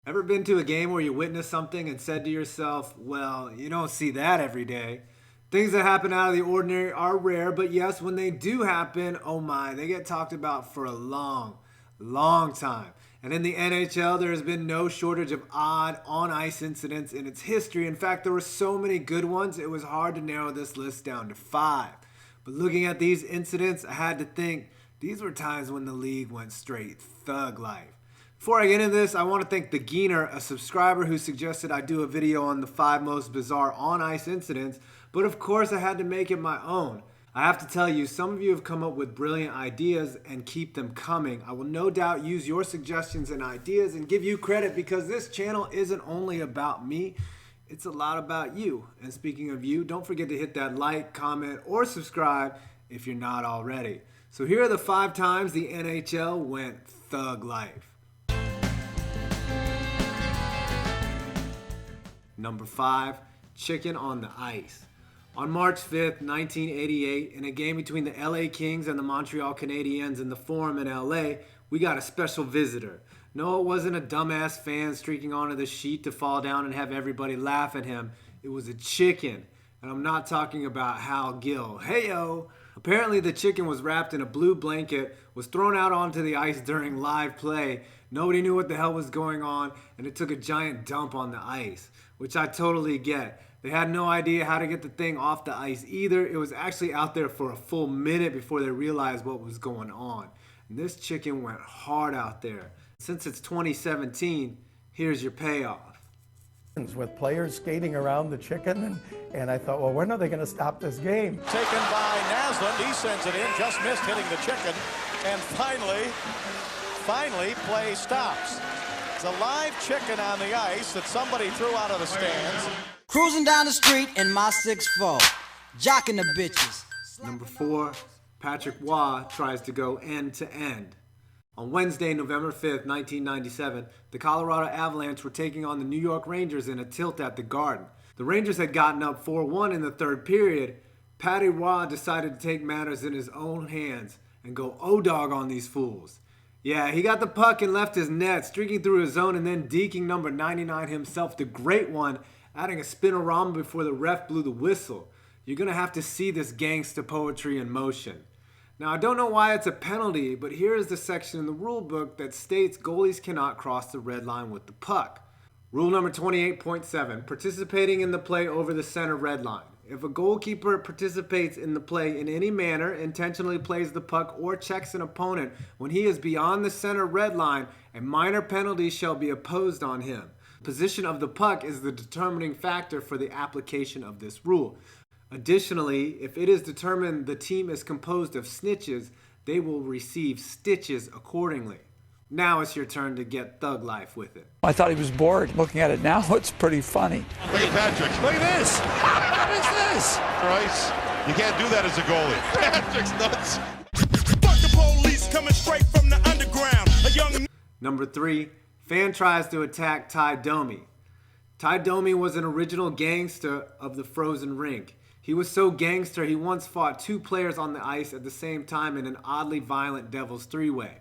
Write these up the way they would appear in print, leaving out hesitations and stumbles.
Ever been to a game where you witnessed something and said to yourself, well, you don't see that every day? Things that happen out of the ordinary are rare, but yes, when they do happen, oh my, they get talked about for a long time. And in the NHL, there has been no shortage of odd on-ice incidents in its history. In fact, there were so many good ones, it was hard to narrow this list down to 5. But looking at these incidents, I had to think, these were times when the league went straight thug life. Before I get into this, I want to thank the Geener, a subscriber who suggested I do a video on the 5 most bizarre on-ice incidents, but of course I had to make it my own. I have to tell you, some of you have come up with brilliant ideas and keep them coming. I will no doubt use your suggestions and ideas and give you credit because this channel isn't only about me, it's a lot about you. And speaking of you, don't forget to hit that like, comment, or subscribe if you're not already. So here are the 5 times the NHL went thug life. Number 5, chicken on the ice. On March 5th, 1988, in a game between the LA Kings and the Montreal Canadiens in the Forum in LA, we got a special visitor. No, it wasn't a dumbass fan streaking onto the sheet to fall down and have everybody laugh at him. It was a chicken. And I'm not talking about Hal Gill. Hey-yo! Apparently the chicken was wrapped in a blue blanket, was thrown out onto the ice during live play. Nobody knew what the hell was going on, and it took a giant dump on the ice, which I totally get. They had no idea how to get the thing off the ice either. It was actually out there for a full minute before they realized what was going on. And this chicken went hard out there. Since it's 2017, here's your payoff. With players skating around the chicken, and I thought, well, when are they going to stop this game? Taken by Naslund, he sends it in, just missed hitting the chicken, and finally, play stops. It's a live chicken on the ice that somebody threw out of the stands. Cruising down the street in my 6'4", jocking the bitches. Number 4, Patrick Waugh tries to go end to end. On Wednesday, November 5th, 1997, the Colorado Avalanche were taking on the New York Rangers in a tilt at the Garden. The Rangers had gotten up 4-1 in the third period. Patty Waugh decided to take matters in his own hands and go O-dog on these fools. Yeah, he got the puck and left his net, streaking through his zone and then deking number 99 himself, the great one, adding a spinorama before the ref blew the whistle. You're going to have to see this gangsta poetry in motion. Now, I don't know why it's a penalty, but here is the section in the rule book that states goalies cannot cross the red line with the puck. Rule number 28.7, participating in the play over the center red line. If a goalkeeper participates in the play in any manner, intentionally plays the puck, or checks an opponent when he is beyond the center red line, a minor penalty shall be imposed on him. Position of the puck is the determining factor for the application of this rule. Additionally, if it is determined the team is composed of snitches, they will receive stitches accordingly. Now it's your turn to get thug life with it. I thought he was bored. Looking at it now, it's pretty funny. Look at Patrick. Look at this. What is this? Christ. You can't do that as a goalie. Patrick's nuts. Fuck the police coming straight from the underground. A young... Number 3, fan tries to attack Tie Domi. Tie Domi was an original gangster of the frozen rink. He was so gangster he once fought 2 players on the ice at the same time in an oddly violent Devil's 3-way.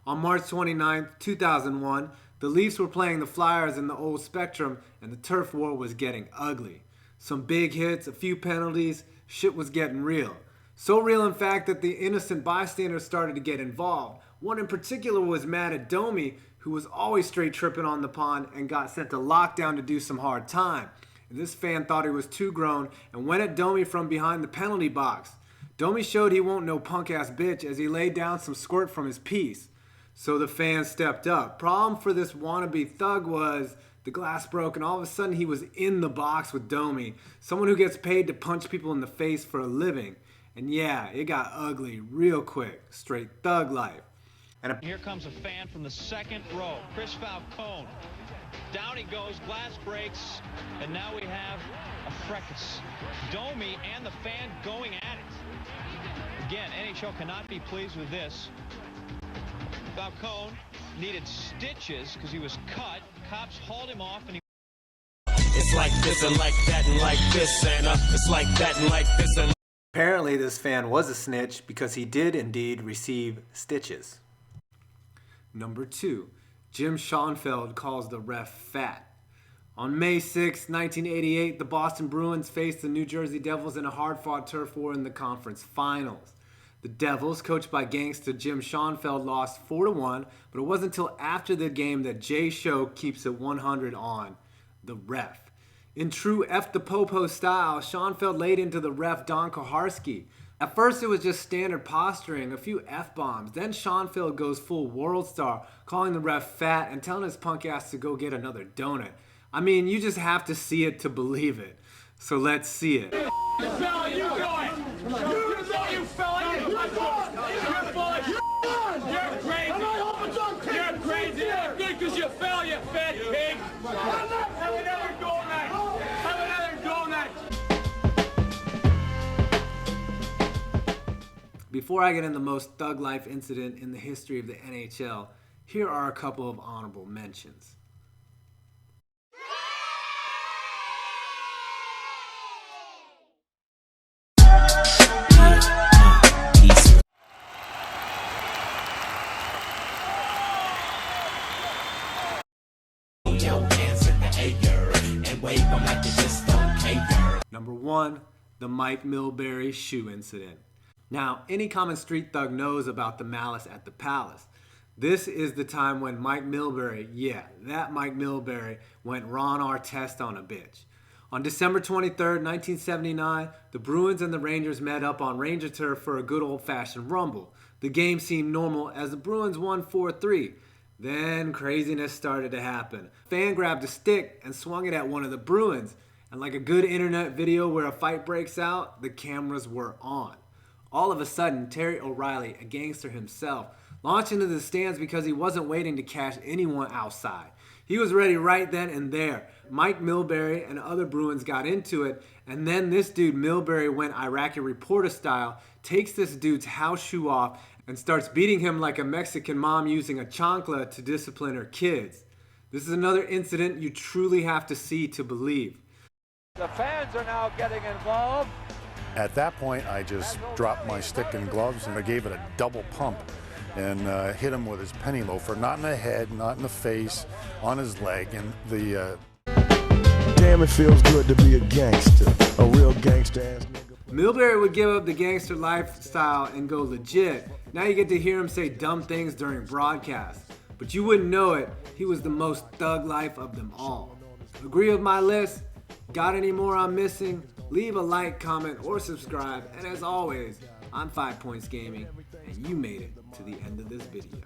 On March 29, 2001, the Leafs were playing the Flyers in the old Spectrum and the turf war was getting ugly. Some big hits, a few penalties, shit was getting real. So real in fact that the innocent bystanders started to get involved. One in particular was mad at Domi, who was always straight tripping on the pond and got sent to lockdown to do some hard time. This fan thought he was too grown and went at Domi from behind the penalty box. Domi showed he won't no punk ass bitch as he laid down some squirt from his piece. So the fan stepped up. Problem for this wannabe thug was the glass broke and all of a sudden he was in the box with Domi, someone who gets paid to punch people in the face for a living. And yeah, it got ugly real quick. Straight thug life. And here comes a fan from the second row, Chris Falcone. Down he goes, glass breaks, and now we have a fracas. Domi and the fan going at it. Again, NHL cannot be pleased with this. Falcone needed stitches because he was cut. Cops hauled him off and he... It's like this and like that and like this and it's like that and like this and... Apparently this fan was a snitch because he did indeed receive stitches. Number 2. Shawn Feld calls the ref fat. On May 6, 1988, the Boston Bruins faced the New Jersey Devils in a hard-fought turf war in the conference finals. The Devils, coached by gangsta Shawn Feld, lost 4-1, but it wasn't until after the game that Jay Show keeps it 100 on the ref. In true F the Popo style, Shawn Feld laid into the ref Don Koharski. At first it was just standard posturing, a few F-bombs. Then Shawn Feld goes full world star, calling the ref fat and telling his punk ass to go get another donut. I mean, you just have to see it to believe it. So let's see it. You fella, you going? You fella, you're crazy. You're crazy. You're good because you fell, you fat pig. Have another goal night. Have another goal night. Before I get into the most thug life incident in the history of the NHL, here are a couple of honorable mentions. Number 1, the Mike Milbury shoe incident. Now, any common street thug knows about the malice at the Palace. This is the time when Mike Milbury, yeah, that Mike Milbury, went Ron Artest on a bitch. On December 23rd, 1979, the Bruins and the Rangers met up on Ranger turf for a good old-fashioned rumble. The game seemed normal as the Bruins won 4-3. Then craziness started to happen. A fan grabbed a stick and swung it at one of the Bruins. And like a good internet video where a fight breaks out, the cameras were on. All of a sudden, Terry O'Reilly, a gangster himself, launched into the stands because he wasn't waiting to catch anyone outside. He was ready right then and there. Mike Milbury and other Bruins got into it, and then this dude Milbury went Iraqi reporter style, takes this dude's house shoe off, and starts beating him like a Mexican mom using a chancla to discipline her kids. This is another incident you truly have to see to believe. The fans are now getting involved. At that point, I just dropped my stick and gloves and I gave it a double pump and hit him with his penny loafer, not in the head, not in the face, on his leg. And the damn, it feels good to be a gangster, a real gangster ass nigga. Milbury would give up the gangster lifestyle and go legit. Now you get to hear him say dumb things during broadcasts. But you wouldn't know it, he was the most thug life of them all. Agree with my list? Got any more I'm missing? Leave a like, comment, or subscribe. And as always, I'm 5 Points Gaming, and you made it to the end of this video.